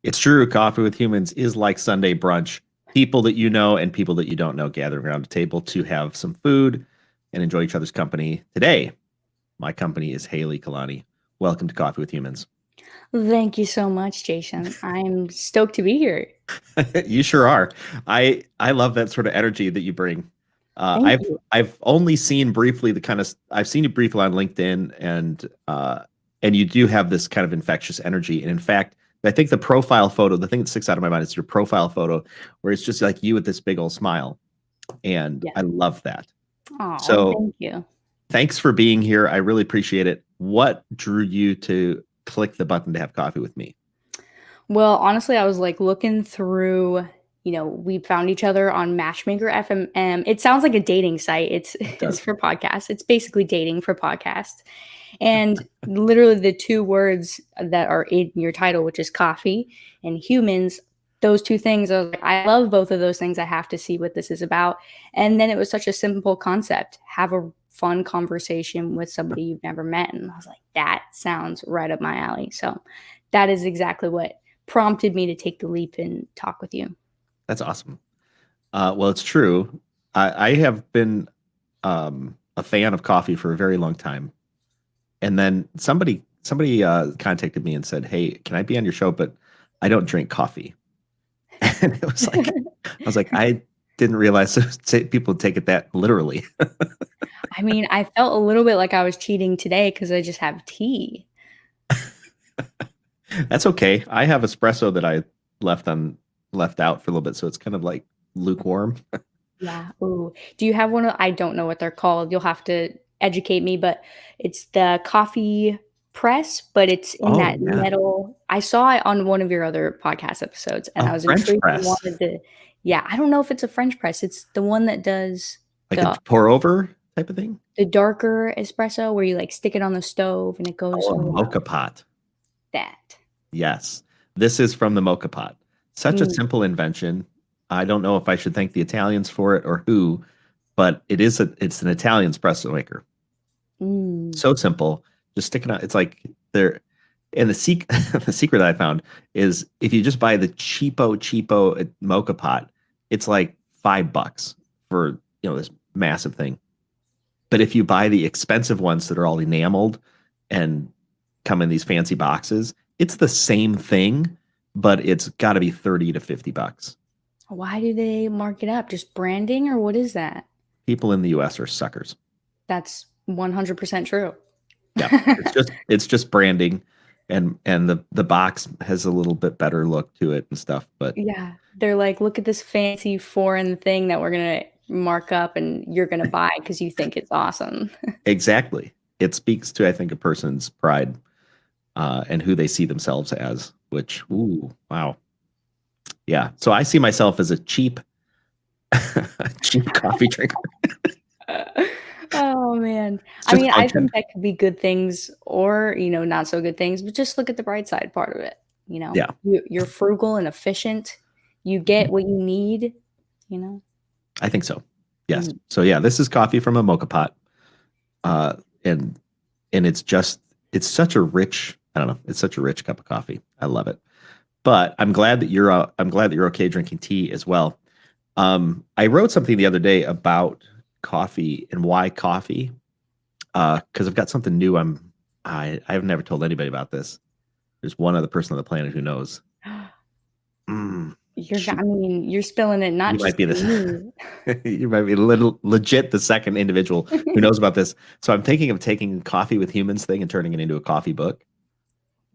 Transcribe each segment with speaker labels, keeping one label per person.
Speaker 1: It's true. Coffee with Humans is like Sunday brunch. People that you know and people that you don't know gathering around a table to have some food and enjoy each other's company. Today, my company is Haylee Kalani. Welcome to Coffee with Humans.
Speaker 2: Thank you so much, Jason. I'm stoked to be here.
Speaker 1: You sure are. I love that sort of energy that you bring. Uh,
Speaker 2: Thank
Speaker 1: I've
Speaker 2: you.
Speaker 1: I've only seen briefly the kind of I've seen you briefly on LinkedIn and you do have this kind of infectious energy. And in fact, I think the profile photo, the thing that sticks out of my mind is your profile photo, where it's just like you with this big old smile, and
Speaker 2: Yeah.
Speaker 1: I love that.
Speaker 2: Oh,
Speaker 1: So
Speaker 2: thank you.
Speaker 1: thanks for being here. I really appreciate it. What drew you to click the button to have coffee with me?
Speaker 2: Well, honestly, I was like looking through, we found each other on Matchmaker FMM. It sounds like a dating site. It's
Speaker 1: It
Speaker 2: it's
Speaker 1: does.
Speaker 2: for podcasts. It's basically dating for podcasts. And literally the two words that are in your title, which is coffee and humans, those two things, I was like, I love both of those things. I have to see what this is about. And then it was such a simple concept. Have a fun conversation with somebody you've never met. And I was like, that sounds right up my alley. So that is exactly what prompted me to take the leap and talk with you.
Speaker 1: That's awesome. Well, it's true. I have been a fan of coffee for a very long time, and then somebody contacted me and said, "Hey, can I be on your show? But I don't drink coffee." And it was like, I was like, I didn't realize people take it that literally.
Speaker 2: I mean, I felt a little bit like I was cheating today because I just have tea.
Speaker 1: That's okay. I have espresso that I left on left out for a little bit, so it's kind of like lukewarm.
Speaker 2: Yeah. Ooh. Do you have one of, I don't know what they're called. You'll have to educate me, but it's the coffee press, but it's in
Speaker 1: Oh
Speaker 2: that
Speaker 1: yeah,
Speaker 2: metal. I saw it on one of your other podcast episodes and
Speaker 1: a
Speaker 2: I was
Speaker 1: French
Speaker 2: intrigued and
Speaker 1: press,
Speaker 2: wanted to, yeah, I don't know if it's a French press. It's the one that does
Speaker 1: like a
Speaker 2: the
Speaker 1: pour over type of thing.
Speaker 2: the darker espresso where you like stick it on the stove and it goes
Speaker 1: Oh, a
Speaker 2: around
Speaker 1: mocha pot.
Speaker 2: that.
Speaker 1: Yes, this is from the mocha pot. Such a
Speaker 2: Mm,
Speaker 1: simple invention. I don't know if I should thank the Italians for it or who, but it's an Italian espresso maker.
Speaker 2: mm.
Speaker 1: So simple. Just stick it on. It's like there. And the secret that I found is if you just buy the cheapo mocha pot, it's like $5 for this massive thing. But if you buy the expensive ones that are all enameled and come in these fancy boxes, it's the same thing, but it's got to be 30 to $50.
Speaker 2: Why do they mark it up? Just branding or what is that?
Speaker 1: People in the US are suckers.
Speaker 2: That's 100% true.
Speaker 1: Yeah. It's just branding, and the box has a little bit better look to it and stuff, but
Speaker 2: Yeah, they're like, "Look at this fancy foreign thing that we're gonna mark up and you're gonna buy because you think it's awesome."
Speaker 1: exactly. It speaks to, I think, a person's pride and who they see themselves as, which, ooh, wow. Yeah. So I see myself as a cheap, cheap coffee drinker.
Speaker 2: Oh, man.
Speaker 1: It's
Speaker 2: I
Speaker 1: just
Speaker 2: mean, I
Speaker 1: function.
Speaker 2: think that could be good things or, not so good things, but just look at the bright side part of it, you know?
Speaker 1: Yeah.
Speaker 2: You're frugal and efficient. You get what you need, you know?
Speaker 1: I think so. Yes.
Speaker 2: Mm.
Speaker 1: So yeah, this is coffee from a mocha pot. Uh, and it's such a rich, I don't know, it's such a rich cup of coffee. I love it. But I'm glad that you're okay drinking tea as well. I wrote something the other day about coffee and why coffee. Because I've got something new. I've never told anybody about this. There's one other person on the planet who knows. Mm, shoot,
Speaker 2: I mean, you're spilling it
Speaker 1: you
Speaker 2: not
Speaker 1: might
Speaker 2: just
Speaker 1: be
Speaker 2: to
Speaker 1: this.
Speaker 2: me.
Speaker 1: You might be little legit the second individual who knows about this. So I'm thinking of taking Coffee with Humans thing and turning it into a coffee book.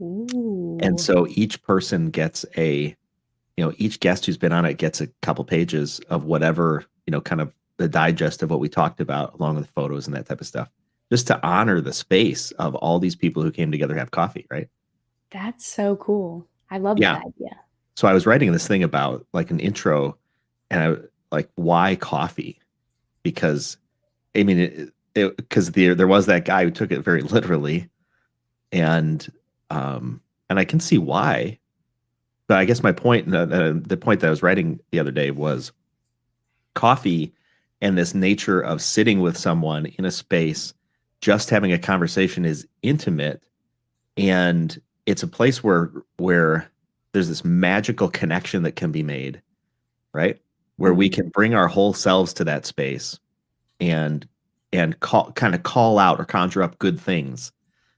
Speaker 1: And
Speaker 2: Ooh.
Speaker 1: so each person gets each guest who's been on it gets a couple pages of whatever, kind of the digest of what we talked about, along with photos and that type of stuff, just to honor the space of all these people who came together to have coffee, right?
Speaker 2: That's so cool. I love that
Speaker 1: Yeah.
Speaker 2: idea.
Speaker 1: So I was writing this thing about like an intro, and I like, why coffee? Because I mean, because there was that guy who took it very literally, and and I can see why. But I guess my point, the point that I was writing the other day was coffee and this nature of sitting with someone in a space, just having a conversation is intimate, and it's a place where this magical connection that can be made, right? Where we
Speaker 2: Mhm.
Speaker 1: can bring our whole selves to that space and kind of call out or conjure up good things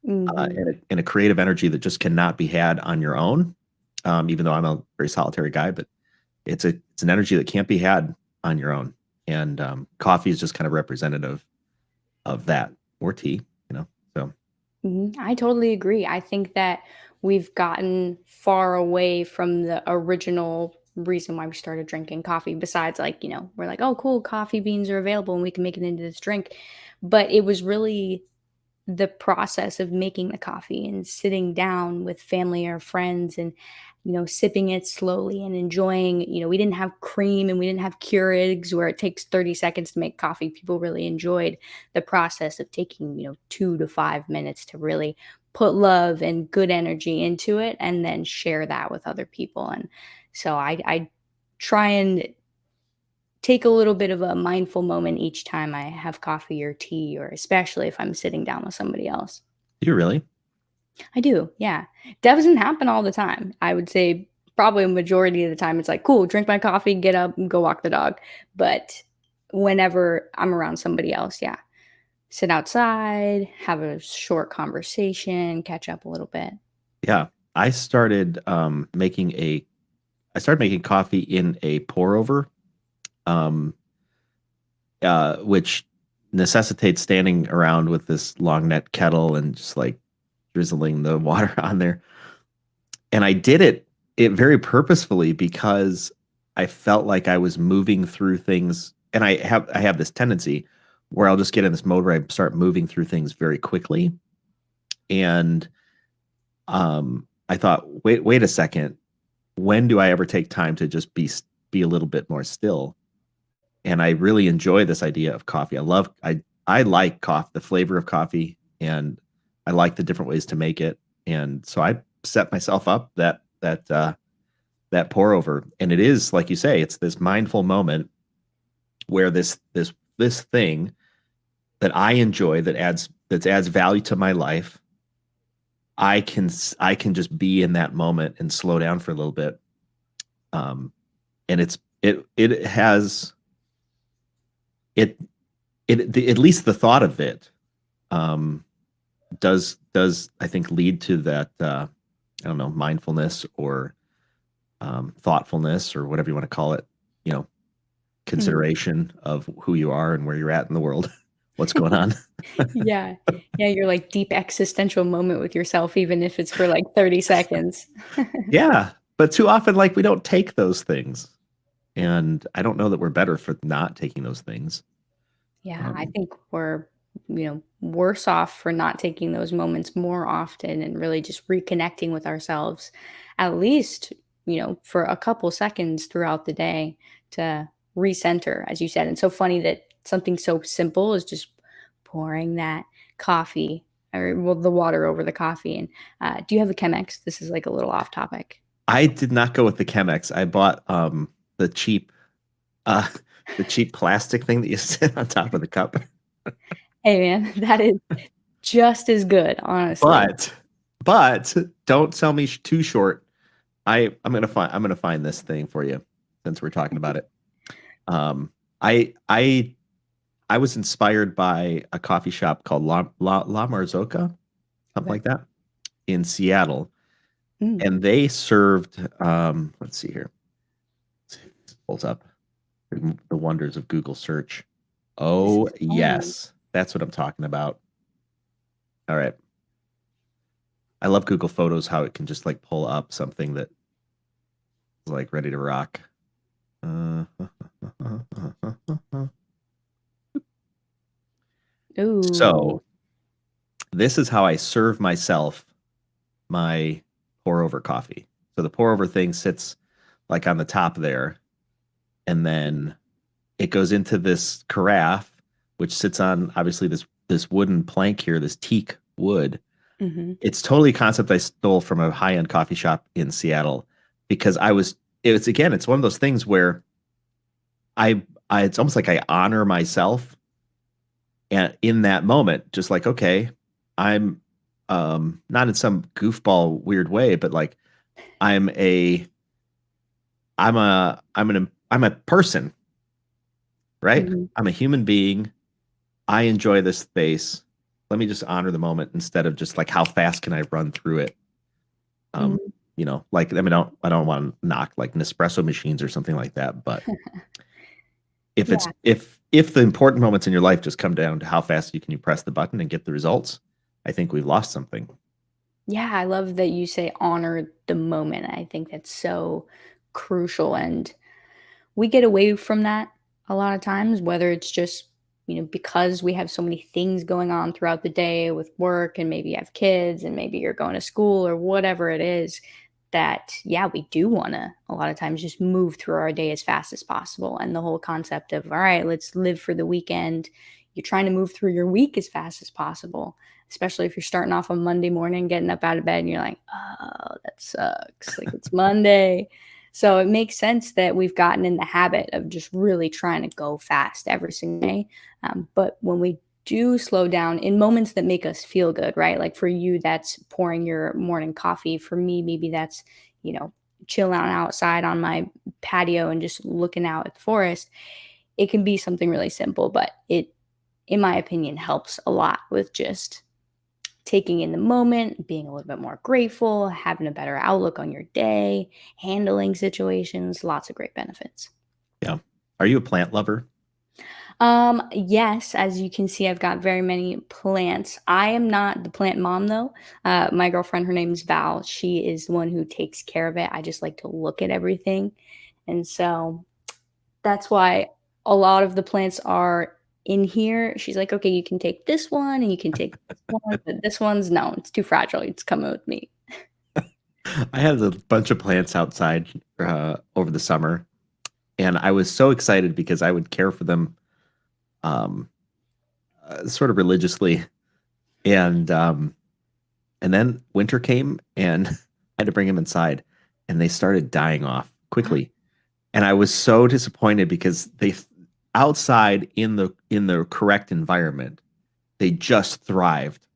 Speaker 2: Mhm.
Speaker 1: in a creative energy that just cannot be had on your own. Even though I'm a very solitary guy, but it's an energy that can't be had on your own. And coffee is just kind of representative of that, or tea, you know. So
Speaker 2: I totally agree. I think that we've gotten far away from the original reason why we started drinking coffee, besides, like, we're like, oh, cool, coffee beans are available and we can make it into this drink. But it was really the process of making the coffee and sitting down with family or friends and sipping it slowly and enjoying. We didn't have cream and we didn't have Keurigs where it takes 30 seconds to make coffee. People really enjoyed the process of taking 2 to 5 minutes to really put love and good energy into it and then share that with other people. And so I try and take a little bit of a mindful moment each time I have coffee or tea, or especially if I'm sitting down with somebody else.
Speaker 1: you really,
Speaker 2: I do, yeah. That doesn't happen all the time. I would say probably a majority of the time it's like, cool, drink my coffee, get up, and go walk the dog. But whenever I'm around somebody else, yeah, sit outside, have a short conversation, catch up a little bit.
Speaker 1: yeah. I started making coffee in a pour over, um, which necessitates standing around with this long neck kettle and just like drizzling the water on there. And I did it very purposefully because I felt like I was moving through things, and I have this tendency where I'll just get in this mode where I start moving through things very quickly. And I thought, wait a second, when do I ever take time to just be a little bit more still? And I really enjoy this idea of coffee. I like coffee, the flavor of coffee, and I like the different ways to make it. And so I set myself up that pour over, and it is like you say, it's this mindful moment where this thing that I enjoy that adds value to my life. I can just be in that moment and slow down for a little bit. Um, and it has it at least the thought of it um, does I think lead to that I don't know, mindfulness or thoughtfulness or whatever you want to call it, you know,
Speaker 2: Mhm.
Speaker 1: consideration of who you are and where you're at in the world, what's going on.
Speaker 2: Yeah. Yeah, your, like, deep existential moment with yourself, even if it's for, like, 30 seconds.
Speaker 1: Yeah, but too often, like, we don't take those things, and I don't know that we're better for not taking those things.
Speaker 2: Yeah, I
Speaker 1: Um,
Speaker 2: think we're, worse off for not taking those moments more often and really just reconnecting with ourselves, at least, for a couple seconds throughout the day to recenter, as you said. And so funny that something so simple is just pouring that coffee or, well, the water over the coffee. And do you have a Chemex? This is like a little off topic.
Speaker 1: I did not go with the Chemex. I bought the cheap uh, the cheap plastic thing that you sit on top of the cup.
Speaker 2: Hey, man, that is just as good, honestly.
Speaker 1: But but don't sell me too short. I'm gonna find this thing for you since we're talking about it. Um, I I I was inspired by a coffee shop called La Marzocca, something
Speaker 2: Okay.
Speaker 1: like that, in Seattle,
Speaker 2: Mm,
Speaker 1: and they served. Let's see here. Let's see if this pulls up the wonders of Google search.
Speaker 2: this
Speaker 1: Oh
Speaker 2: is fun.
Speaker 1: yes, that's what I'm talking about. All right, I love Google Photos. How it can just like pull up something that is like ready to rock. Uh,
Speaker 2: Ooh.
Speaker 1: so this is how I serve myself my pour over coffee. So the pour over thing sits like on the top there, and then it goes into this carafe, which sits on obviously this wooden plank here, this teak wood.
Speaker 2: Mhm.
Speaker 1: It's totally a concept I stole from a high end coffee shop in Seattle because it's again, it's one of those things where I it's almost like I honor myself and in that moment, just like, okay, I'm not in some goofball weird way, but like I'm a I'm a person, right?
Speaker 2: Mhm.
Speaker 1: I'm a human being. I enjoy this space. Let me just honor the moment instead of just like how fast can I run through it. Um,
Speaker 2: Mhm.
Speaker 1: like I mean, I don't want to knock like Nespresso machines or something like that, but
Speaker 2: Yeah.
Speaker 1: if the important moments in your life just come down to how fast you press the button and get the results, I think we've lost something.
Speaker 2: Yeah, I love that you say honor the moment. I think that's so crucial, and we get away from that a lot of times, whether it's just, because we have so many things going on throughout the day with work, and maybe you have kids, and maybe you're going to school or whatever it is, that, yeah, we do want to a lot of times just move through our day as fast as possible. And the whole concept of, all right, let's live for the weekend. You're trying to move through your week as fast as possible, especially if you're starting off on Monday morning, getting up out of bed, and you're like, oh, that sucks. Like it's Monday. So it makes sense that we've gotten in the habit of just really trying to go fast every single day. But when we do slow down in moments that make us feel good, right? Like for you, that's pouring your morning coffee. For me, maybe that's, you know, chilling out outside on my patio and just looking out at the forest. It can be something really simple, but it, in my opinion, helps a lot with just taking in the moment, being a little bit more grateful, having a better outlook on your day, handling situations, lots of great benefits.
Speaker 1: Yeah. Are you a plant lover?
Speaker 2: Yes, as you can see, I've got very many plants. I am not the plant mom though. My girlfriend, her name's Val. She is the one who takes care of it. I just like to look at everything. And so that's why a lot of the plants are in here. She's like, okay, you can take this one and you can take this one, but this one's no, it's too fragile. It's coming with me.
Speaker 1: I had a bunch of plants outside over the summer, and I was so excited because I would care for them um, sort of religiously, and um, and then winter came, and I had to bring them inside, and they started dying off quickly, and I was so disappointed because they outside in the correct environment, they just thrived,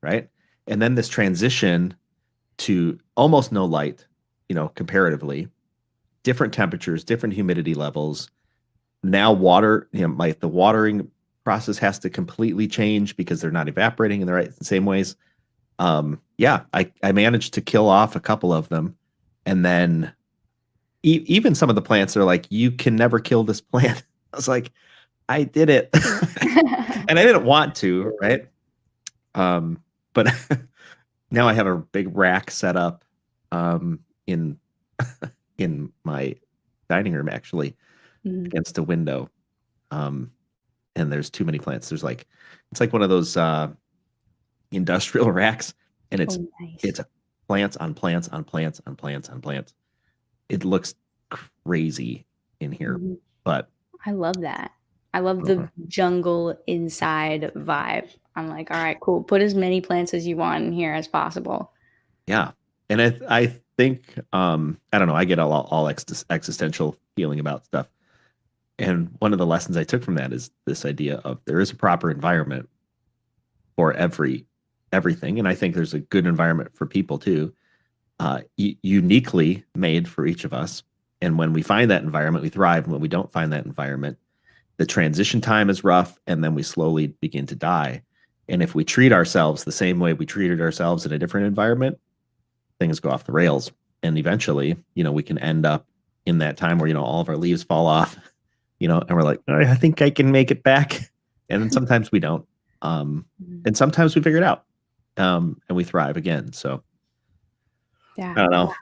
Speaker 1: right? And then this transition to almost no light, comparatively, different temperatures, different humidity levels. Now water, like the watering process has to completely change because they're not evaporating in the same ways. Yeah, I managed to kill off a couple of them, and then even some of the plants are like, you can never kill this plant. I was like, I did it, and I didn't want to, right? But now I have a big rack set up in my dining room, actually,
Speaker 2: Mhm.
Speaker 1: against a window. Um, and there's too many plants. There's like it's like one of those industrial racks, and
Speaker 2: Oh, nice.
Speaker 1: it's plants on plants on plants on plants on plants. It looks crazy in here,
Speaker 2: Mhm.
Speaker 1: but
Speaker 2: I love that. I love the
Speaker 1: Mhm.
Speaker 2: jungle inside vibe. I'm like, all right, cool. Put as many plants as you want in here as possible.
Speaker 1: Yeah, and I think I don't know. I get all existential feeling about stuff, and one of the lessons I took from that is this idea of there is a proper environment for everything, and I think there's a good environment for people too, uniquely made for each of us. And when we find that environment, we thrive. And when we don't find that environment, the transition time is rough, and then we slowly begin to die. And if we treat ourselves the same way we treated ourselves in a different environment, things go off the rails. And eventually, we can end up in that time where, all of our leaves fall off, and we're like, I think I can make it back. And then sometimes we don't. Um,
Speaker 2: Mhm.
Speaker 1: and sometimes we figure it out, and we thrive again. So
Speaker 2: Yeah.
Speaker 1: I don't know.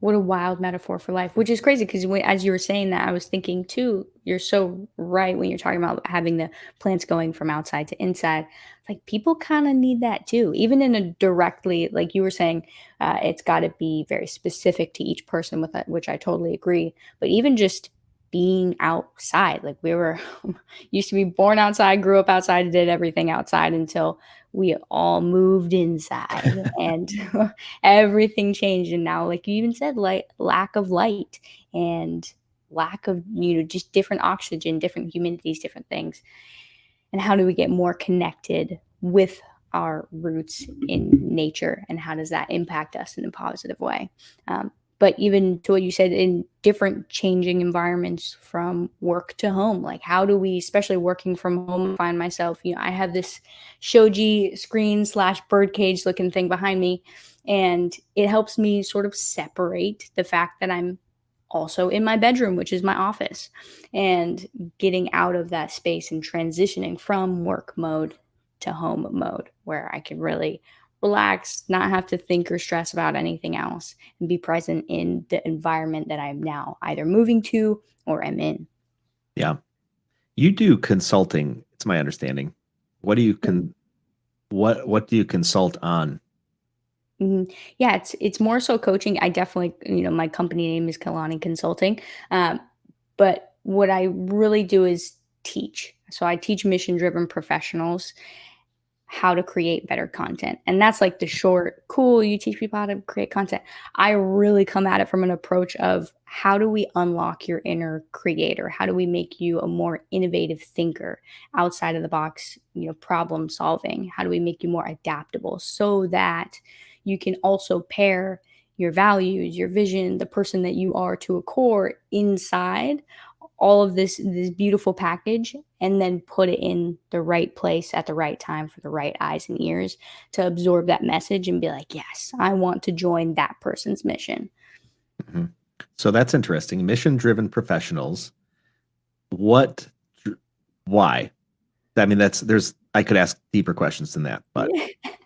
Speaker 2: What a wild metaphor for life, which is crazy because as you were saying that, I was thinking too, you're so right when you're talking about having the plants going from outside to inside. Like people kind of need that too, even in a directly, like you were saying, it's got to be very specific to each person with that, which I totally agree. But even just being outside, like we were used to be born outside, grew up outside, did everything outside until we all moved inside and everything changed. And now, like you even said, like lack of light and lack of, just different oxygen, different humidities, different things. And how do we get more connected with our roots in nature, and how does that impact us in a positive way. But even to what you said, in different changing environments from work to home, like how do we, especially working from home, find myself, I have this shoji screen slash birdcage looking thing behind me, and it helps me sort of separate the fact that I'm also in my bedroom, which is my office, and getting out of that space and transitioning from work mode to home mode, where I can really relax, not have to think or stress about anything else, and be present in the environment that I'm now either moving to or am in.
Speaker 1: Yeah. You do consulting, it's my understanding. What do you what do you consult on?
Speaker 2: Yeah, it's more so coaching. I definitely, my company name is Kalani Consulting, but what I really do is teach. So I teach mission driven professionals how to create better content. And that's like the short, cool, you teach people how to create content. I really come at it from an approach of how do we unlock your inner creator? How do we make you a more innovative thinker, outside of the box, problem solving? How do we make you more adaptable so that you can also pair your values, your vision, the person that you are to a core inside all of this beautiful package, and then put it in the right place at the right time for the right eyes and ears to absorb that message and be like, yes, I want to join that person's mission.
Speaker 1: Mhm. So that's interesting. Mission-driven professionals. What, why? I mean, I could ask deeper questions than that, but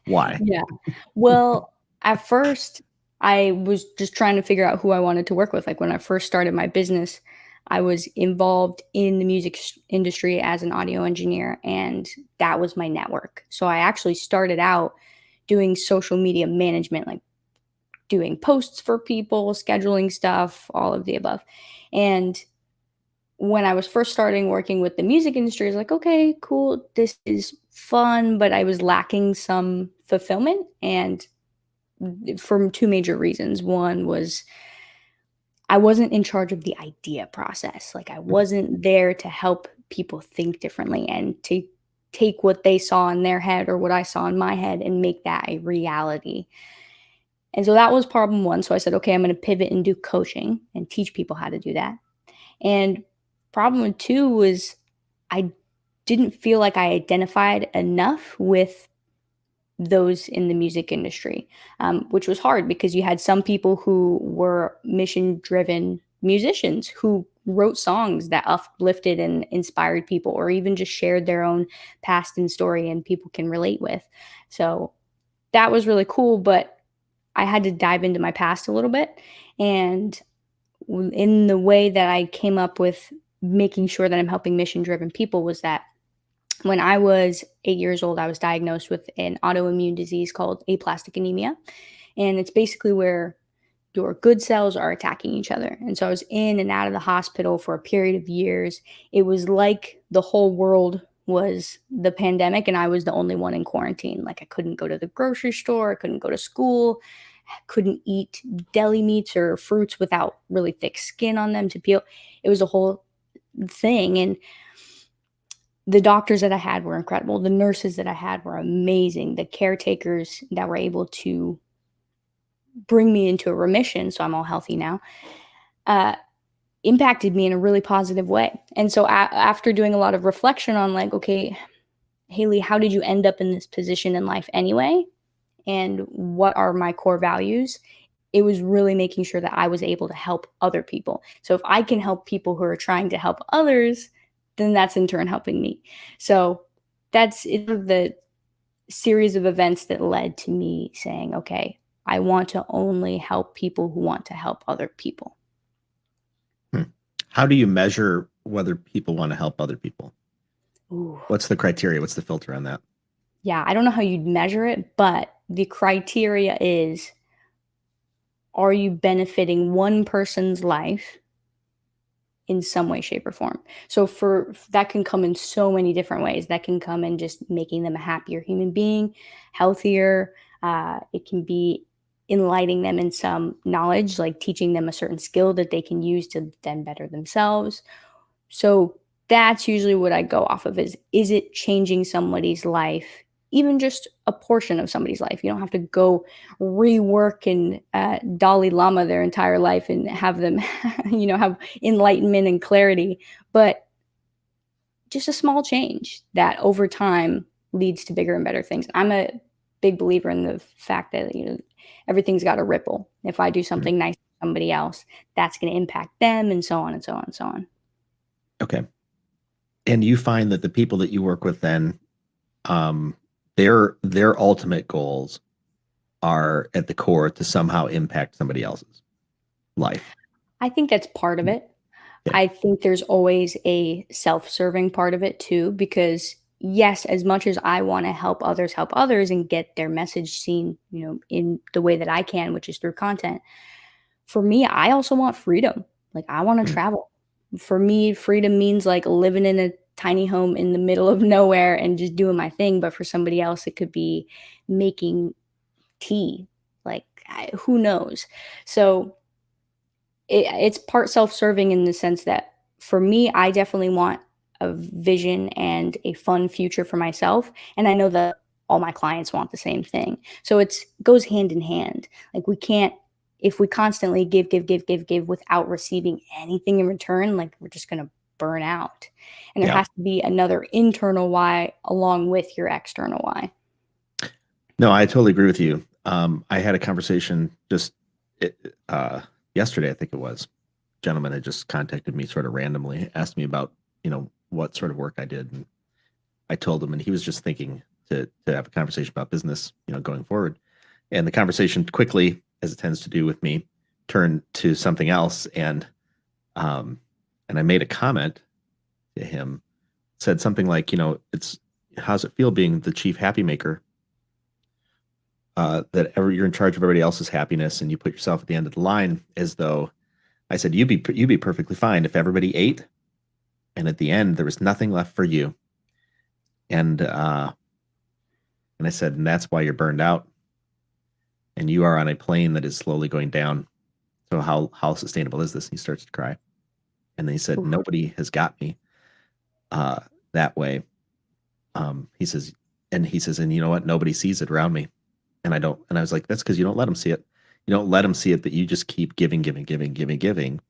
Speaker 1: why?
Speaker 2: Yeah. Well, at first, I was just trying to figure out who I wanted to work with. Like when I first started my business, I was involved in the music industry as an audio engineer, and that was my network. So I actually started out doing social media management, like doing posts for people, scheduling stuff, all of the above. And when I was first starting working with the music industry, I was like, okay, cool, this is fun, but I was lacking some fulfillment, and from two major reasons. One was I wasn't in charge of the idea process. Like I wasn't there to help people think differently and to take what they saw in their head or what I saw in my head and make that a reality. And so that was problem one. So I said, okay, I'm going to pivot and do coaching and teach people how to do that. And problem two was I didn't feel like I identified enough with those in the music industry, which was hard because you had some people who were mission driven musicians who wrote songs that uplifted and inspired people, or even just shared their own past and story and people can relate with. So that was really cool, but I had to dive into my past a little bit. And in the way that I came up with making sure that I'm helping mission driven people was that when I was 8 years old, I was diagnosed with an autoimmune disease called aplastic anemia. And it's basically where your good cells are attacking each other. And so I was in and out of the hospital for a period of years. It was like the whole world was the pandemic and I was the only one in quarantine. Like I couldn't go to the grocery store, I couldn't go to school, couldn't eat deli meats or fruits without really thick skin on them to peel. It was a whole thing. And the doctors that I had were incredible. The nurses that I had were amazing. The caretakers that were able to bring me into a remission, so I'm all healthy now, uh, impacted me in a really positive way. And so after doing a lot of reflection on like, okay, Haylee, how did you end up in this position in life anyway? And what are my core values? It was really making sure that I was able to help other people. So if I can help people who are trying to help others, then that's in turn helping me. So that's the series of events that led to me saying, okay, I want to only help people who want to help other people.
Speaker 1: Hmm. How do you measure whether people want to help other people?
Speaker 2: Ooh.
Speaker 1: What's the criteria? What's the filter on that?
Speaker 2: Yeah, I don't know how you'd measure it, but the criteria is, are you benefiting one person's life in some way, shape, or form? So for that can come in so many different ways. That can come in just making them a happier human being, healthier. It can be enlightening them in some knowledge, like teaching them a certain skill that they can use to then better themselves. So that's usually what I go off of is it changing somebody's life even just a portion of somebody's life. You don't have to go rework and Dalai Lama their entire life and have them, have enlightenment and clarity. But just a small change that over time leads to bigger and better things. I'm a big believer in the fact that everything's got a ripple. If I do
Speaker 1: Mhm.
Speaker 2: something nice to somebody else, that's going to impact them, and so on and so on and so on.
Speaker 1: Okay. And you find that the people that you work with then, um, their ultimate goals are at the core to somehow impact somebody else's life.
Speaker 2: I think that's part of
Speaker 1: Mm.
Speaker 2: it.
Speaker 1: Okay.
Speaker 2: I think there's always a self-serving part of it too, because yes, as much as I want to help others and get their message seen, in the way that I can, which is through content. For me, I also want freedom. Like, I want to
Speaker 1: Mm.
Speaker 2: travel. For me, freedom means like living in a tiny home in the middle of nowhere and just doing my thing. But for somebody else, it could be making tea. Like, who knows? So it's part self-serving in the sense that for me, I definitely want a vision and a fun future for myself, and I know that all my clients want the same thing. So it's goes hand in hand. Like, we can't, if we constantly give, give, give, give, give without receiving anything in return, like, we're just gonna burn out. And there
Speaker 1: Yeah.
Speaker 2: has to be another internal why along with your external why.
Speaker 1: No, I totally agree with you. I had a conversation just yesterday, I think it was. Gentleman had just contacted me sort of randomly, asked me about, what sort of work I did. And I told him, and he was just thinking to have a conversation about business, going forward. And the conversation quickly, as it tends to do with me, turned to something else. Um, and I made a comment to him, said something like, it's how's it feel being the chief happy maker? You're in charge of everybody else's happiness, and you put yourself at the end of the line, as though I said you'd be perfectly fine if everybody ate, and at the end there was nothing left for you. And I said, and that's why you're burned out, and you are on a plane that is slowly going down. So how sustainable is this? And he starts to cry, and then he said,
Speaker 2: Oof.
Speaker 1: nobody has got me uh, that way. He says, and you know what? Nobody sees it around me, and I don't. And I was like, that's because you don't let them see it. You don't let them see it that you just keep giving, giving, giving, giving, giving,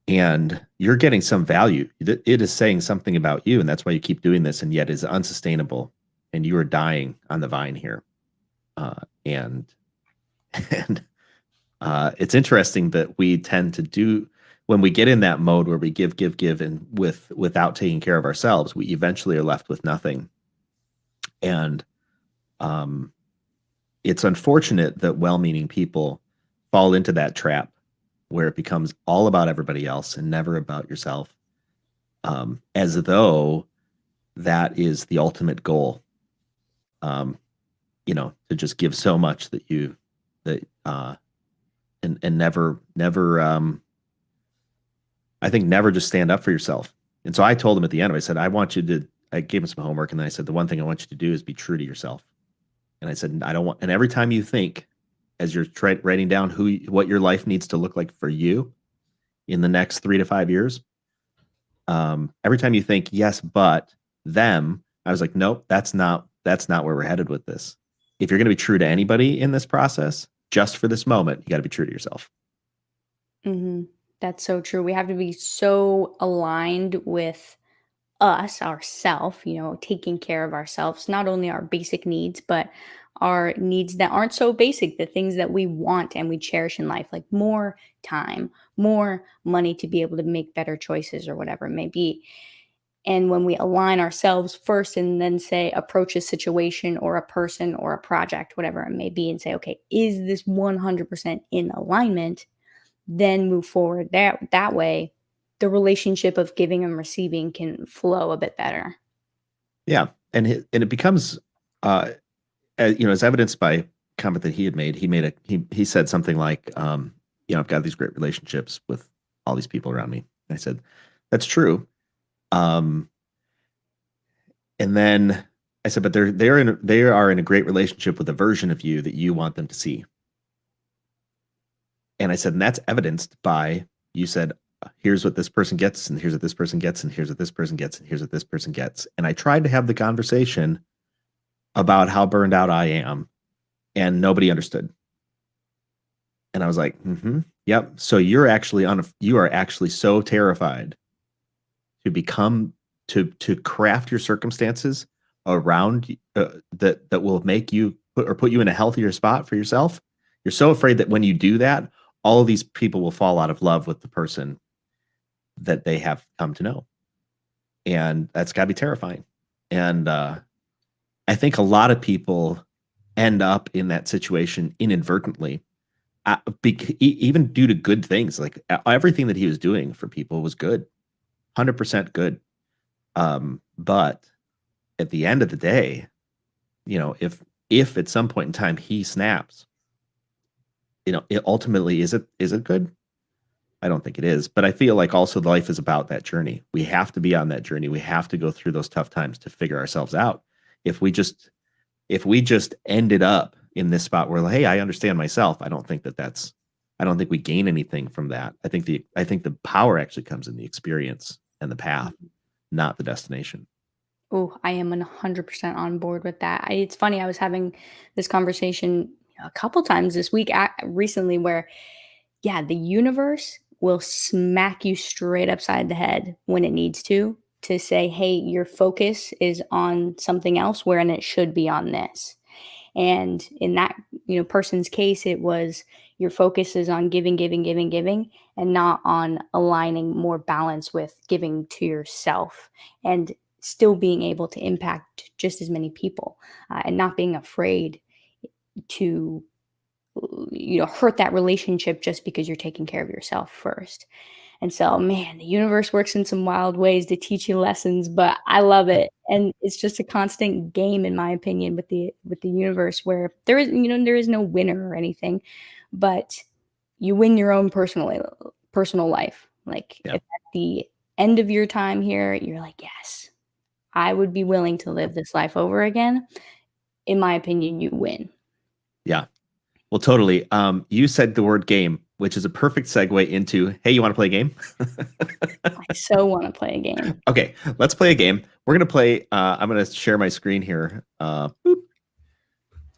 Speaker 1: and you're getting some value. It is saying something about you, and that's why you keep doing this, and yet is unsustainable, and you are dying on the vine here. And and it's interesting that we tend to do when we get in that mode where we give, give, give, and without taking care of ourselves, we eventually are left with nothing. And um, it's unfortunate that well-meaning people fall into that trap where it becomes all about everybody else and never about yourself, as though that is the ultimate goal. Um, to just give so much that you that and never I think never just stand up for yourself. And so I told him at the end, I said, I gave him some homework, and then I said, the one thing I want you to do is be true to yourself. And I said, I don't want, and every time you think, as you're writing down what your life needs to look like for you in the next 3 to 5 years, every time you think, yes, but them, I was like, nope, that's not where we're headed with this. If you're going to be true to anybody in this process, just for this moment, you got to be true to yourself.
Speaker 2: Hmm. That's so true. We have to be so aligned with us, ourself, taking care of ourselves, not only our basic needs, but our needs that aren't so basic, the things that we want and we cherish in life, like more time, more money to be able to make better choices or whatever it may be. And when we align ourselves first and then say, approach a situation or a person or a project, whatever it may be, and say, okay, is this 100% in alignment? Then move forward that way, the relationship of giving and receiving can flow a bit better.
Speaker 1: Yeah, and it becomes, uh, as evidenced by comment that he had made. He said something like, I've got these great relationships with all these people around me. And I said, that's true. Um, and then I said, but they are in a great relationship with a version of you that you want them to see. And I said, and that's evidenced by, you said, here's what this person gets, and here's what this person gets, and here's what this person gets, and here's what this person gets. And I tried to have the conversation about how burned out I am, and nobody understood. And I was like, yep. So you are actually so terrified to become to craft your circumstances around that will make you put you in a healthier spot for yourself. You're so afraid that when you do that, all of these people will fall out of love with the person that they have come to know. And that's got to be terrifying. And I think a lot of people end up in that situation inadvertently, even due to good things. Like everything that he was doing for people was good, 100% good. But at the end of the day, if at some point in time he snaps, it ultimately is it good? I don't think it is, but I feel like also life is about that journey. We have to be on that journey. We have to go through those tough times to figure ourselves out. If we just ended up in this spot where, hey, I understand myself, I don't think we gain anything from that. I think the power actually comes in the experience and the path, not the destination.
Speaker 2: Oh, I am 100% on board with that. It's funny. I was having this conversation a couple times this week recently where, yeah, the universe will smack you straight upside the head when it needs to say, hey, your focus is on something else wherein it should be on this. And in that, person's case, it was your focus is on giving, giving, giving, giving, and not on aligning more balance with giving to yourself and still being able to impact just as many people, and not being afraid to hurt that relationship just because you're taking care of yourself first. And so, man, the universe works in some wild ways to teach you lessons, but I love it. And it's just a constant game, in my opinion, with the universe, where there is no winner or anything, but you win your own personal life. Like,
Speaker 1: Yeah.
Speaker 2: if at the end of your time here, you're like, yes, I would be willing to live this life over again. In my opinion, you win.
Speaker 1: Yeah. Well, totally. You said the word game, which is a perfect segue into, hey, you want to play a game?
Speaker 2: I so want to play a game.
Speaker 1: Okay, let's play a game. We're going to play, I'm going to share my screen here. We're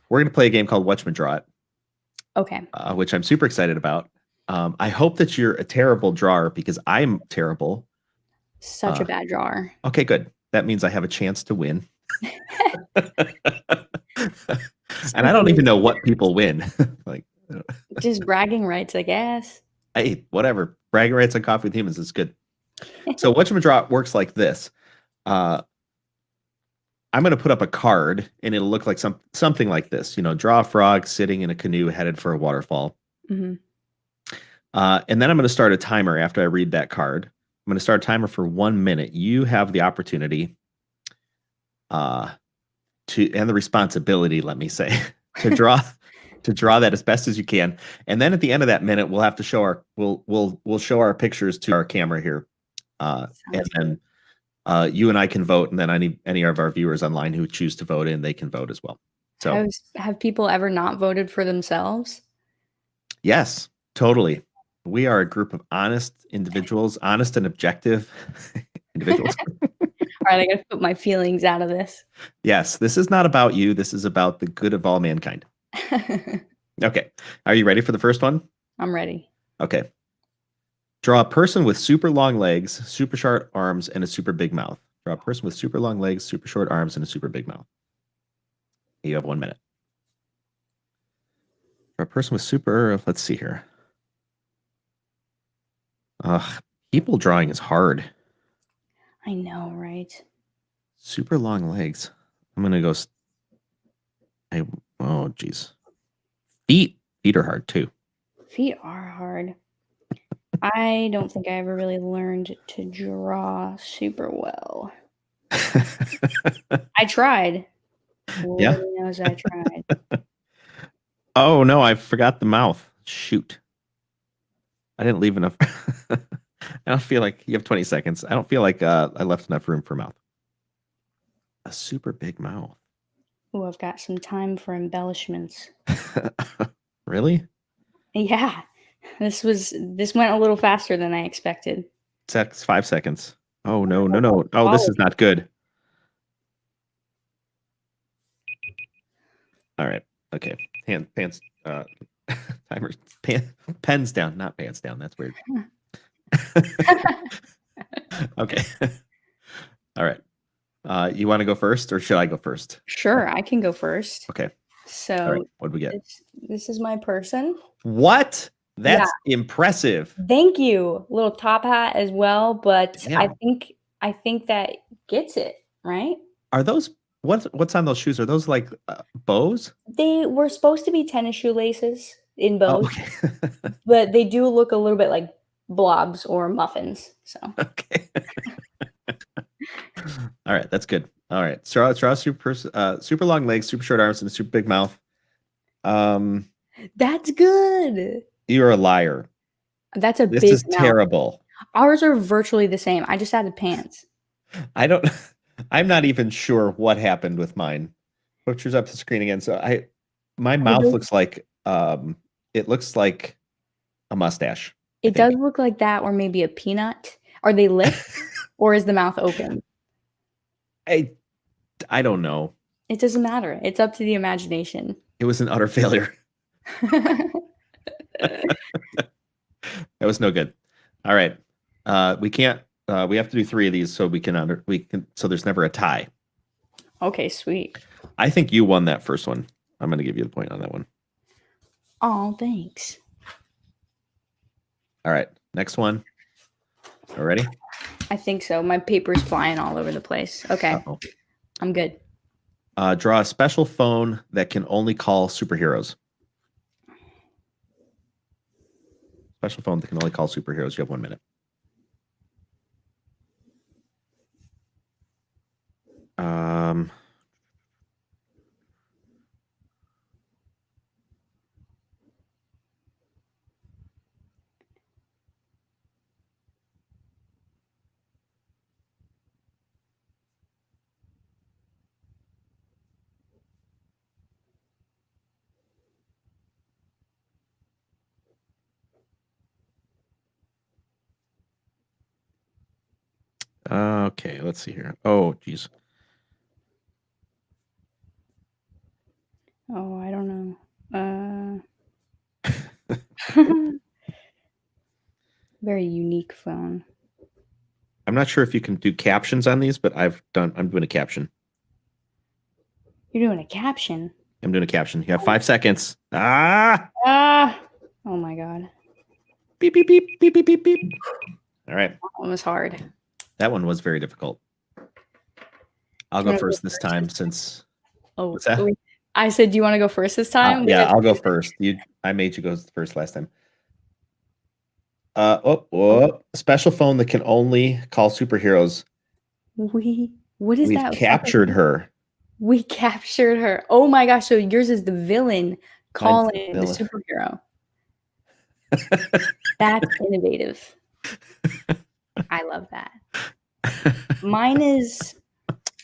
Speaker 1: going to play a game called Draw It,
Speaker 2: Okay.
Speaker 1: which I'm super excited about. I hope that you're a terrible drawer because I'm terrible.
Speaker 2: Such a bad drawer.
Speaker 1: Okay, good. That means I have a chance to win. And I don't even know what people win. Like,
Speaker 2: just bragging rights, I guess.
Speaker 1: hey, whatever. Bragging rights on Coffee with Humans is good. So Draw It works like this. I'm going to put up a card, and it'll look like something like this. Draw a frog sitting in a canoe headed for a waterfall.
Speaker 2: Mm-hmm.
Speaker 1: And then I'm going to start a timer after I read that card. I'm going to start a timer for 1 minute. You have the opportunity and the responsibility, let me say, to draw that as best as you can. And then at the end of that minute, we'll have to show we'll show our pictures to our camera here. And then you and I can vote, and then any of our viewers online who choose to vote in, they can vote as well. So
Speaker 2: have people ever not voted for themselves?
Speaker 1: Yes, totally. We are a group of honest individuals, honest and objective individuals.
Speaker 2: All right, I got to put my feelings out of this.
Speaker 1: Yes, this is not about you. This is about the good of all mankind. Okay. Are you ready for the first one?
Speaker 2: I'm ready.
Speaker 1: Okay. Draw a person with super long legs, super short arms, and a super big mouth. Draw a person with super long legs, super short arms, and a super big mouth. You have 1 minute. Draw a person with let's see here. People drawing is hard.
Speaker 2: I know, right?
Speaker 1: Super long legs. I'm going to go. Oh, geez. Feet are hard too.
Speaker 2: Feet are hard. I don't think I ever really learned to draw super well. I tried.
Speaker 1: Yeah.
Speaker 2: Lord knows I tried.
Speaker 1: Oh, no, I forgot the mouth. Shoot. I didn't leave enough. I don't feel like you have 20 seconds. I don't feel like I left enough room for mouth. A super big mouth.
Speaker 2: Oh, I've got some time for embellishments.
Speaker 1: Really?
Speaker 2: Yeah. This went a little faster than I expected.
Speaker 1: 5 seconds. Oh, no. Oh, this is not good. All right. Okay. Pants. Timer. Pens down, not pants down. That's weird. Okay. All right. You want to go first, or should I go first?
Speaker 2: Sure, I can go first.
Speaker 1: Okay. All
Speaker 2: So
Speaker 1: right. What do we get?
Speaker 2: this is my person.
Speaker 1: What?
Speaker 2: Yeah.
Speaker 1: That's impressive.
Speaker 2: Thank you. Little top hat as well, but
Speaker 1: Damn.
Speaker 2: I think that gets it, right?
Speaker 1: Are those what's on those shoes? Are those like bows?
Speaker 2: They were supposed to be tennis shoelaces in
Speaker 1: Oh,
Speaker 2: both,
Speaker 1: okay.
Speaker 2: but they do look a little bit like blobs or muffins. So
Speaker 1: Okay. All right, that's good. All right. Straw super long legs, super short arms, and a super big mouth.
Speaker 2: that's good.
Speaker 1: You're a liar.
Speaker 2: That's a
Speaker 1: This
Speaker 2: big
Speaker 1: is
Speaker 2: mouth.
Speaker 1: terrible.
Speaker 2: Ours are virtually the same. I just added pants.
Speaker 1: I'm not even sure what happened with mine. Pictures up the screen again. So my mouth looks like it looks like a mustache.
Speaker 2: It does look like that, or maybe a peanut. Are they lipped, or is the mouth open?
Speaker 1: I don't know.
Speaker 2: It doesn't matter. It's up to the imagination.
Speaker 1: It was an utter failure. That was no good. All right. We can't we have to do 3 of these so we can so there's never a tie.
Speaker 2: Okay, sweet.
Speaker 1: I think you won that first one. I'm going to give you the point on that one.
Speaker 2: Oh, thanks.
Speaker 1: All right. Next one. All ready?
Speaker 2: I think so. My paper's flying all over the place. Okay.
Speaker 1: Uh-oh.
Speaker 2: I'm good.
Speaker 1: Draw a special phone that can only call superheroes. Special phone that can only call superheroes. You have 1 minute. Okay, let's see here. Oh, geez.
Speaker 2: Oh, I don't know. Very unique phone.
Speaker 1: I'm not sure if you can do captions on these, but I'm doing a caption.
Speaker 2: You're doing a caption.
Speaker 1: I'm doing a caption. You have 5 seconds. Ah!
Speaker 2: Oh my god.
Speaker 1: Beep, beep, beep, beep, beep, beep, beep. All right.
Speaker 2: That one was hard.
Speaker 1: That one was very difficult. I'll go first this time since.
Speaker 2: Oh,
Speaker 1: what's that?
Speaker 2: I said, do you want to go first this time?
Speaker 1: Yeah, I'll go first. I made you go first last time. Special phone that can only call superheroes.
Speaker 2: What is
Speaker 1: We've
Speaker 2: that?
Speaker 1: captured her.
Speaker 2: We captured her. Oh my gosh. So yours is the villain calling the
Speaker 1: villain.
Speaker 2: superhero. That's innovative. I love that. Mine is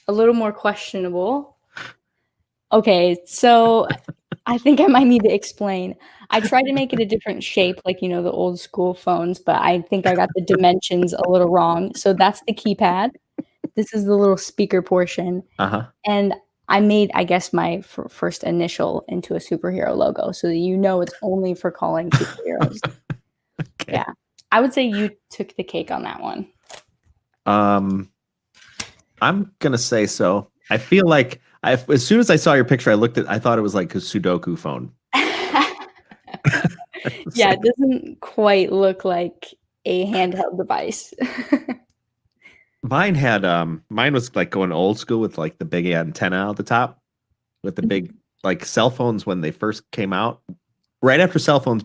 Speaker 2: a little more questionable. Okay, so I think I might need to explain. I tried to make it a different shape, like, the old school phones, but I think I got the dimensions a little wrong. So that's the keypad. This is the little speaker portion. And I made, I guess, my first initial into a superhero logo so that it's only for calling superheroes.
Speaker 1: Okay.
Speaker 2: Yeah. I would say you took the cake on that one.
Speaker 1: I'm going to say so. I feel like as soon as I saw your picture, I thought it was like a Sudoku phone.
Speaker 2: Yeah, it doesn't quite look like a handheld device.
Speaker 1: Mine was like going old school with like the big antenna at the top with the big, like cell phones when they first came out. Right after cell phones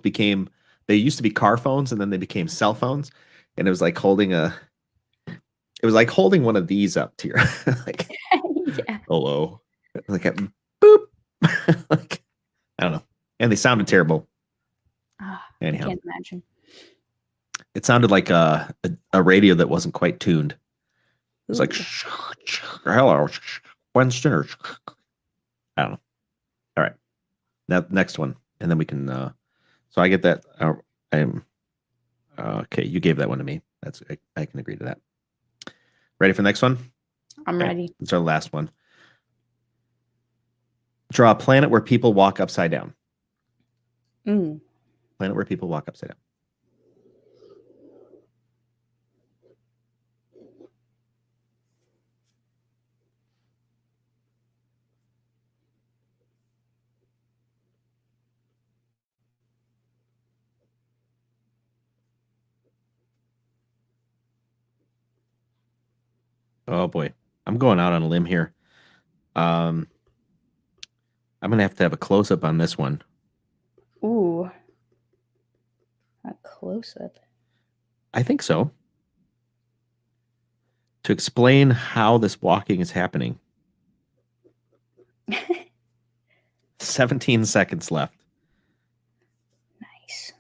Speaker 1: they used to be car phones and then they became cell phones. And it was like holding one of these up to your like, yeah. Hello. Like a boop. Like, I don't know. And they sounded terrible. Anyhow.
Speaker 2: I can't imagine.
Speaker 1: It sounded like a radio that wasn't quite tuned. It was like, hello, Winston. I don't know. All right. That next one. And then we can, so I get that. Okay. You gave that one to me. I can agree to that. Ready for the next one?
Speaker 2: I'm ready.
Speaker 1: It's our last one. Draw a planet where people walk upside down.
Speaker 2: Mm.
Speaker 1: Planet where people walk upside down. Oh boy, I'm going out on a limb here. I'm gonna have to have a close up on this one.
Speaker 2: Ooh. A close up.
Speaker 1: I think so. To explain how this walking is happening. 17 seconds left.
Speaker 2: Nice.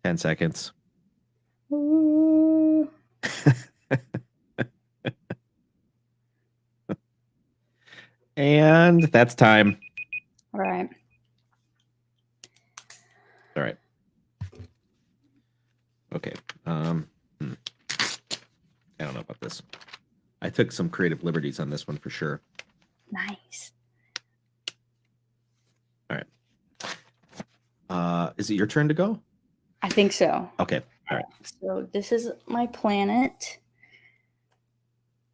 Speaker 1: 10 seconds.
Speaker 2: Ooh.
Speaker 1: And that's time.
Speaker 2: All right.
Speaker 1: All right. Okay. I don't know about this. I took some creative liberties on this one for sure.
Speaker 2: Nice.
Speaker 1: All right. Is it your turn to go?
Speaker 2: I think so.
Speaker 1: Okay. All right.
Speaker 2: So this is my planet.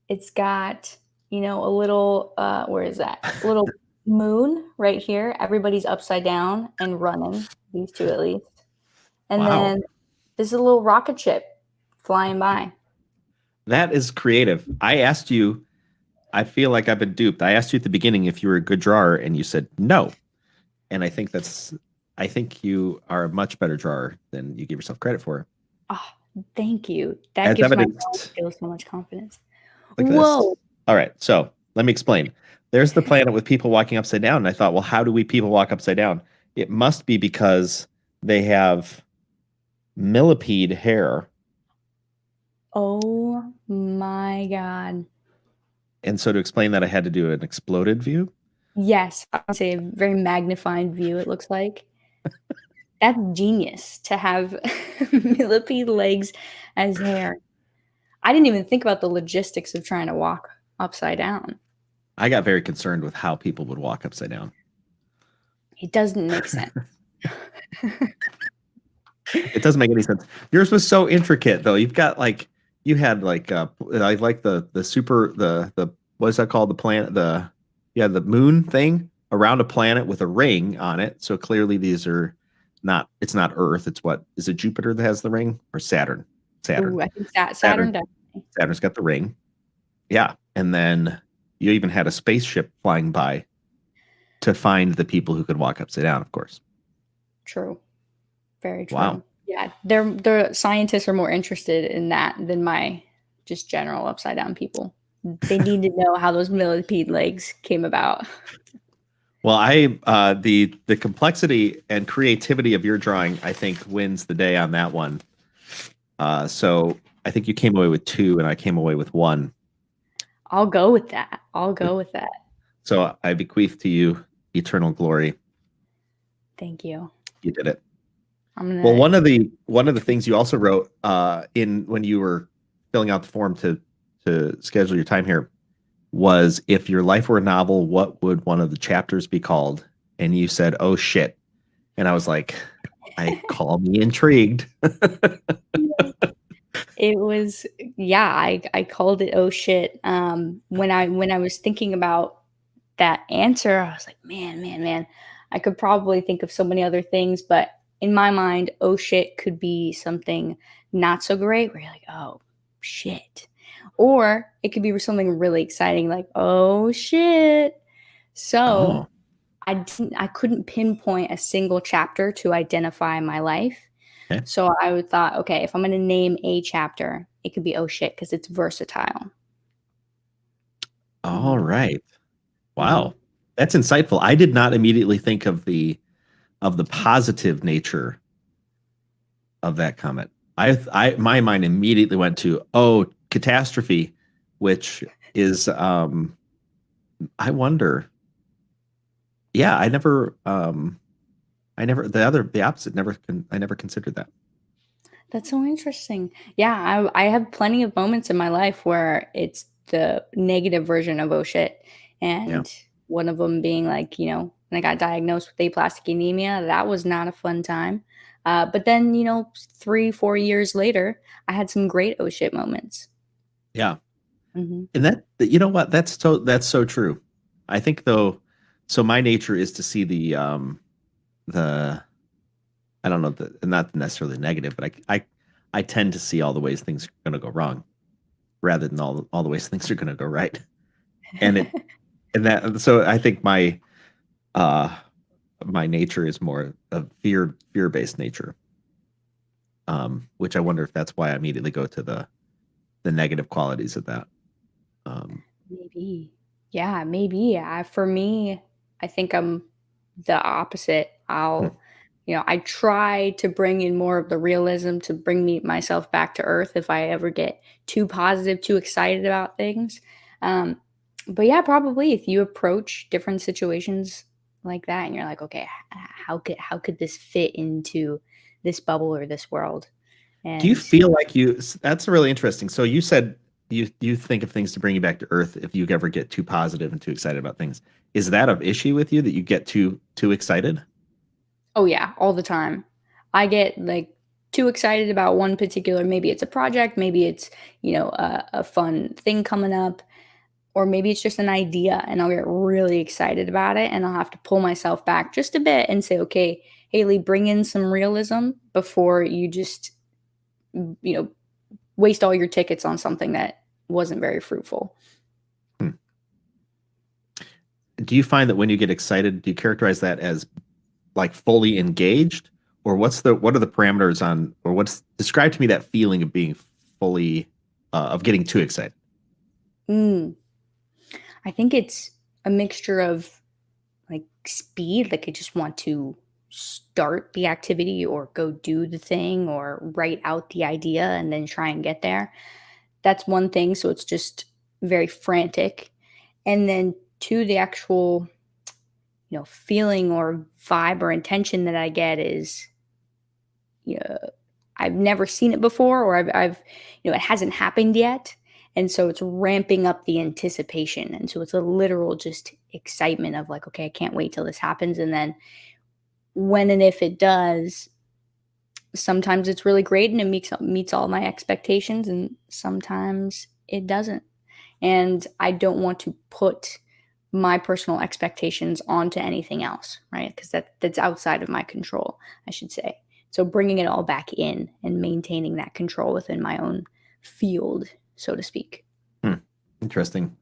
Speaker 2: It's got, a little, where is that? A little moon right here. Everybody's upside down and running, these two at least. And
Speaker 1: Wow.
Speaker 2: then there's a little rocket ship flying by.
Speaker 1: That is creative. I asked you, I feel like I've been duped. I asked you at the beginning if you were a good drawer, and you said no. And I think you are a much better drawer than you give yourself credit for.
Speaker 2: Oh, thank you. That
Speaker 1: As
Speaker 2: gives my
Speaker 1: evidenced-
Speaker 2: skills so much confidence.
Speaker 1: Look at
Speaker 2: Whoa.
Speaker 1: this. All right. So let me explain. There's the planet with people walking upside down. And I thought, well, how do we people walk upside down? It must be because they have millipede hair.
Speaker 2: Oh my God.
Speaker 1: And so to explain that, I had to do an exploded view.
Speaker 2: Yes, I would say a very magnified view, it looks like. That's genius to have millipede legs as hair. I didn't even think about the logistics of trying to walk upside down.
Speaker 1: I got very concerned with how people would walk upside down.
Speaker 2: It doesn't make sense.
Speaker 1: It doesn't make any sense. Yours was so intricate, though. You had I like the super the what is that called? The planet the moon thing around a planet with a ring on it. So clearly these are not. It's not Earth. It's what is it? Jupiter that has the ring or Saturn? Saturn.
Speaker 2: Ooh, I think Saturn definitely.
Speaker 1: Saturn's got the ring. Yeah, and then you even had a spaceship flying by to find the people who could walk upside down. Of course.
Speaker 2: True. Very true.
Speaker 1: Wow.
Speaker 2: Yeah, the scientists are more interested in that than my just general upside down people. They need to know how those millipede legs came about.
Speaker 1: Well, the complexity and creativity of your drawing, I think, wins the day on that one. So I think you came away with 2, and I came away with 1.
Speaker 2: I'll go with that.
Speaker 1: So I bequeath to you eternal glory.
Speaker 2: Thank you.
Speaker 1: You did it.
Speaker 2: Well,
Speaker 1: one of the things you also wrote in when you were filling out the form to schedule your time here was, if your life were a novel, what would one of the chapters be called? And you said, "Oh shit," and I was like, "I call me intrigued."
Speaker 2: It was, I called it "oh shit." When I was thinking about that answer, I was like, man, I could probably think of so many other things, but in my mind, "oh shit" could be something not so great where you're like, "oh shit," or it could be something really exciting like, "oh shit." So I couldn't pinpoint a single chapter to identify my life.
Speaker 1: Okay.
Speaker 2: So I thought, okay, if I'm going to name a chapter, it could be "oh shit" because it's versatile.
Speaker 1: All right. Wow. That's insightful. I did not immediately think of the positive nature of that comment. My mind immediately went to, catastrophe, which is I wonder. Yeah, I never the opposite. I never considered that.
Speaker 2: That's so interesting. Yeah, I have plenty of moments in my life where it's the negative version of oh shit.
Speaker 1: Yeah.
Speaker 2: And one of them being like, when I got diagnosed with aplastic anemia, that was not a fun time. But then, 3, 4 years later, I had some great oh shit moments.
Speaker 1: Yeah.
Speaker 2: Hmm.
Speaker 1: And you know what? That's so true. I think though, so my nature is to see the I don't know, not necessarily negative, but I tend to see all the ways things are going to go wrong rather than all the ways things are going to go right. And it and that so I think uh my nature is more of fear based nature. Which I wonder if that's why I immediately go to the negative qualities of that. Um,
Speaker 2: Maybe. Yeah, maybe. For me, I think I'm the opposite.
Speaker 1: hmm.
Speaker 2: I try to bring in more of the realism to bring me myself back to earth if I ever get too positive, too excited about things. Um, but yeah, probably if you approach different situations like that and you're like, okay, how could this fit into this bubble or this world?
Speaker 1: Do you
Speaker 2: And
Speaker 1: feel like that's really interesting. So you said you think of things to bring you back to earth if you ever get too positive and too excited about things. Is that an issue with you that you get too excited?
Speaker 2: oh yeah, all the time. I get like too excited about one particular, maybe it's a project, maybe it's, a fun thing coming up, or maybe it's just an idea and I'll get really excited about it and I'll have to pull myself back just a bit and say, okay, Haley, bring in some realism before you just, you know, waste all your tickets on something that wasn't very fruitful.
Speaker 1: Hmm. Do you find that when you get excited, do you characterize that as like fully engaged, or what are the parameters on, or what's describe to me that feeling of being fully of getting too excited?
Speaker 2: Mm, I think it's a mixture of like speed, like I just want to start the activity or go do the thing or write out the idea and then try and get there. That's one thing. So it's just very frantic. And then two, the actual, feeling or vibe or intention that I get is, you know, I've never seen it before, or it hasn't happened yet. And so it's ramping up the anticipation. And so it's a literal just excitement of like, okay, I can't wait till this happens. And then when and if it does, sometimes it's really great and it meets all my expectations, and sometimes it doesn't. And I don't want to put my personal expectations onto anything else, right? Because that's outside of my control, I should say. So bringing it all back in and maintaining that control within my own field, so to speak.
Speaker 1: Hmm. Interesting.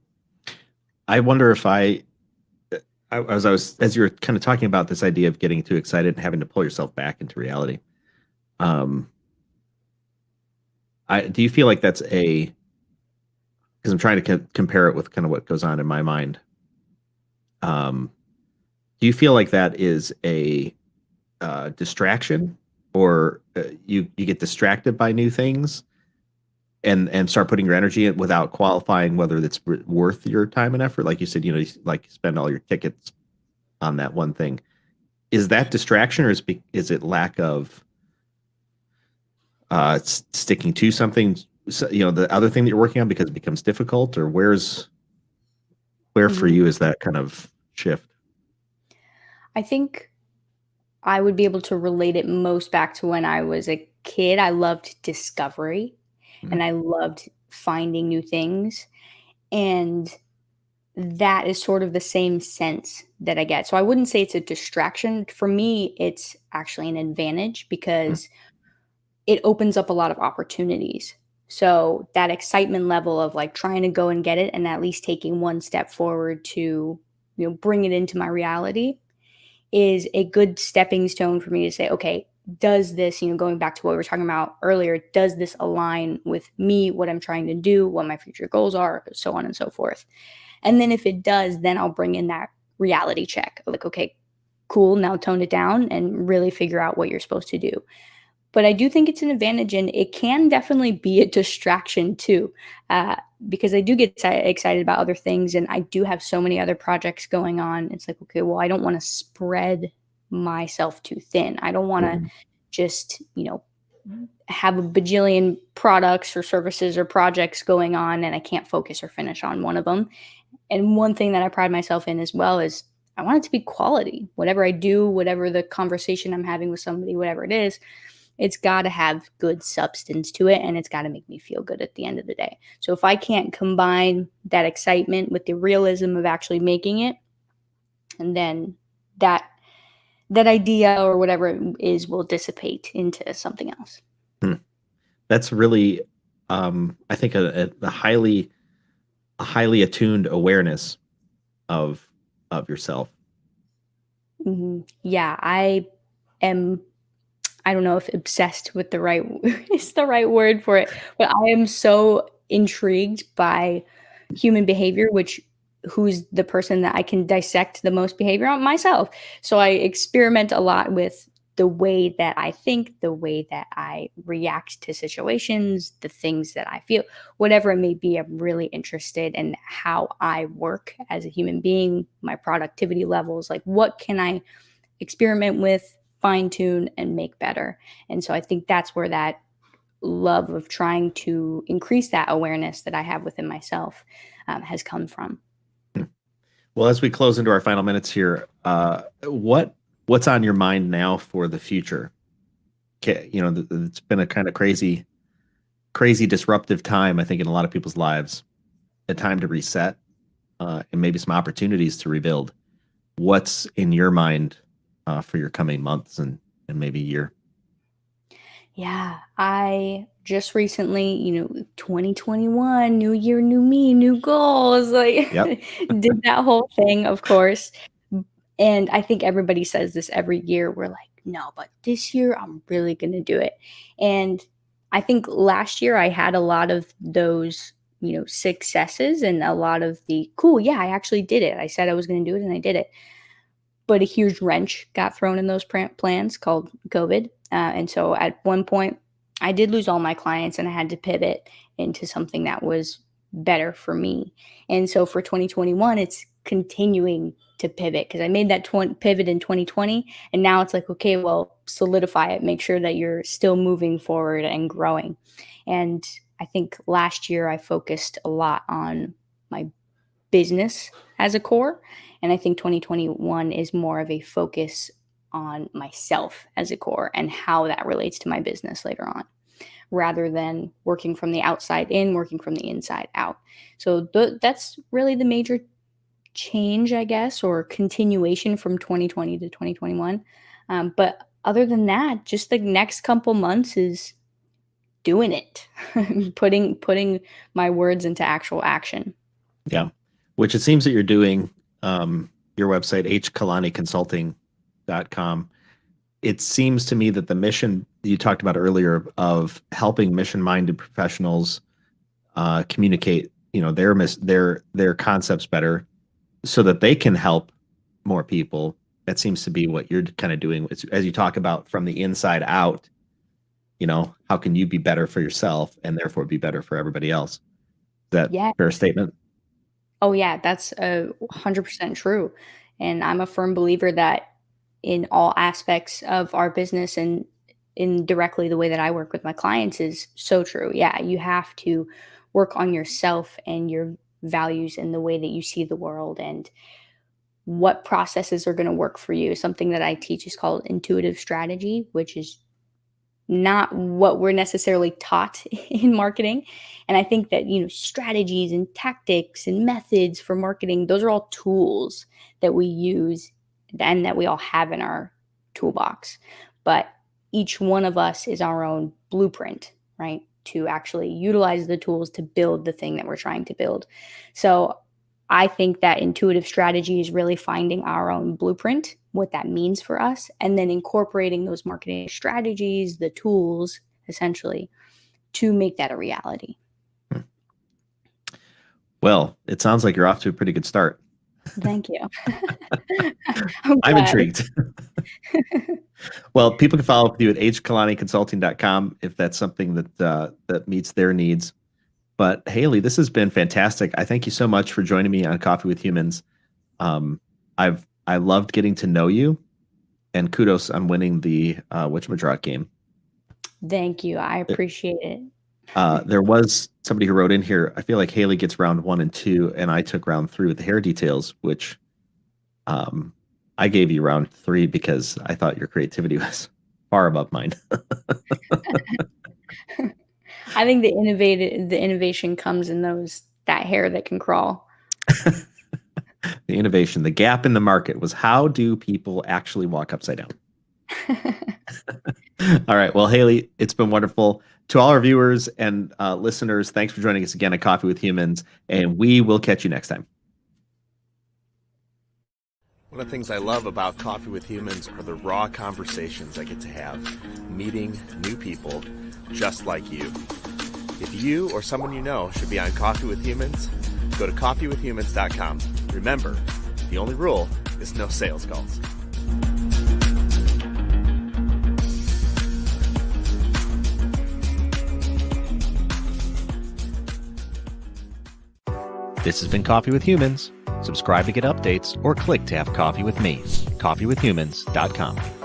Speaker 1: I wonder if as you were kind of talking about this idea of getting too excited and having to pull yourself back into reality. Um, do you feel like that's because I'm trying to compare it with kind of what goes on in my mind. Um, do you feel like that is a distraction, or you get distracted by new things and start putting your energy in without qualifying whether it's worth your time and effort? Like you said, you like spend all your tickets on that one thing. Is that distraction, or is it lack of sticking to something? So, the other thing that you're working on because it becomes difficult, or where for
Speaker 2: Mhm.
Speaker 1: you is that kind of shift?
Speaker 2: I think I would be able to relate it most back to when I was a kid. I loved discovery
Speaker 1: Mhm.
Speaker 2: and I loved finding new things. And that is sort of the same sense that I get. So I wouldn't say it's a distraction. For me, it's actually an advantage because it opens up a lot of opportunities. So that excitement level of like trying to go and get it and at least taking one step forward to, bring it into my reality is a good stepping stone for me to say, okay, does this, going back to what we were talking about earlier, does this align with me, what I'm trying to do, what my future goals are, so on and so forth. And then if it does, then I'll bring in that reality check. Like, okay, cool, now tone it down and really figure out what you're supposed to do. But I do think it's an advantage, and it can definitely be a distraction too, uh, because I do get excited about other things, and I do have so many other projects going on. It's like, okay, well, I don't want to spread myself too thin. I don't want to
Speaker 1: Mhm.
Speaker 2: just, have a bajillion products or services or projects going on, and I can't focus or finish on one of them. And one thing that I pride myself in as well is I want it to be quality. Whatever I do, whatever the conversation I'm having with somebody, whatever it is, it's got to have good substance to it, and it's got to make me feel good at the end of the day. So if I can't combine that excitement with the realism of actually making it, and then that idea or whatever it is will dissipate into something else.
Speaker 1: That's really, I think, a highly attuned awareness of yourself.
Speaker 2: Yeah, I am. I don't know if obsessed with the right is the right word for it, but I am so intrigued by human behavior, which who's the person that I can dissect the most behavior on myself. So I experiment a lot with the way that I think, the way that I react to situations, the things that I feel, whatever it may be. I'm really interested in how I work as a human being, my productivity levels, like what can I experiment with, fine tune, and make better. And so I think that's where that love of trying to increase that awareness that I have within myself has come from.
Speaker 1: Well, as we close into our final minutes here, what's on your mind now for the future? It's been a kind of crazy disruptive time, I think, in a lot of people's lives. A time to reset, and maybe some opportunities to rebuild. What's in your mind for your coming months and maybe year?
Speaker 2: Yeah, I just recently, 2021, new year, new me, new goals, like
Speaker 1: Yep.
Speaker 2: did that whole thing, of course. And I think everybody says this every year. We're like, no, but this year I'm really going to do it. And I think last year I had a lot of those, successes and a lot of the cool. Yeah, I actually did it. I said I was going to do it and I did it. But a huge wrench got thrown in those plans called COVID. And so at one point, I did lose all my clients and I had to pivot into something that was better for me. And so for 2021, it's continuing to pivot because I made that pivot in 2020. And now it's like, okay, well, solidify it, make sure that you're still moving forward and growing. And I think last year I focused a lot on my business as a core. And I think 2021 is more of a focus on myself as a core and how that relates to my business later on, rather than working from the outside in, working from the inside out. So that's really the major change, I guess, or continuation from 2020 to 2021. But other than that, just the next couple months is doing it, putting my words into actual action.
Speaker 1: Yeah. Which it seems that you're doing. Your website, hkalaniconsulting.com. It seems to me that the mission you talked about earlier of helping mission-minded professionals communicate, their concepts better, so that they can help more people. That seems to be what you're kind of doing. As you talk about from the inside out, how can you be better for yourself and therefore be better for everybody else? Is that
Speaker 2: Yeah.
Speaker 1: a fair statement?
Speaker 2: Oh yeah, that's 100% true. And I'm a firm believer that in all aspects of our business and indirectly the way that I work with my clients is so true. Yeah, you have to work on yourself and your values and the way that you see the world and what processes are going to work for you. Something that I teach is called intuitive strategy, which is not what we're necessarily taught in marketing. And I think that, strategies and tactics and methods for marketing, those are all tools that we use and that we all have in our toolbox. But each one of us is our own blueprint, right? To actually utilize the tools to build the thing that we're trying to build. So I think that intuitive strategy is really finding our own blueprint, what that means for us, and then incorporating those marketing strategies, the tools, essentially, to make that a reality.
Speaker 1: Well, it sounds like you're off to a pretty good start.
Speaker 2: Thank you.
Speaker 1: I'm intrigued. Well, people can follow up with you at hkalaniconsulting.com if that's something that meets their needs. But Haylee, this has been fantastic. I thank you so much for joining me on Coffee with Humans. I loved getting to know you, and kudos on winning the whatchamajrot game.
Speaker 2: Thank you. I appreciate it.
Speaker 1: There was somebody who wrote in here. I feel like Haylee gets round 1 and 2, and I took round 3 with the hair details, which I gave you round 3 because I thought your creativity was far above mine.
Speaker 2: I think the innovation comes in that hair that can crawl.
Speaker 1: The innovation, the gap in the market was, how do people actually walk upside down? All right. Well, Haylee, it's been wonderful. To all our viewers and listeners, thanks for joining us again at Coffee with Humans, and we will catch you next time.
Speaker 3: One of the things I love about Coffee with Humans are the raw conversations I get to have, meeting new people just like you. If you or someone you know should be on Coffee with Humans, go to coffeewithhumans.com. Remember, the only rule is no sales calls.
Speaker 4: This has been Coffee with Humans. Subscribe to get updates or click to have coffee with me. coffeewithhumans.com.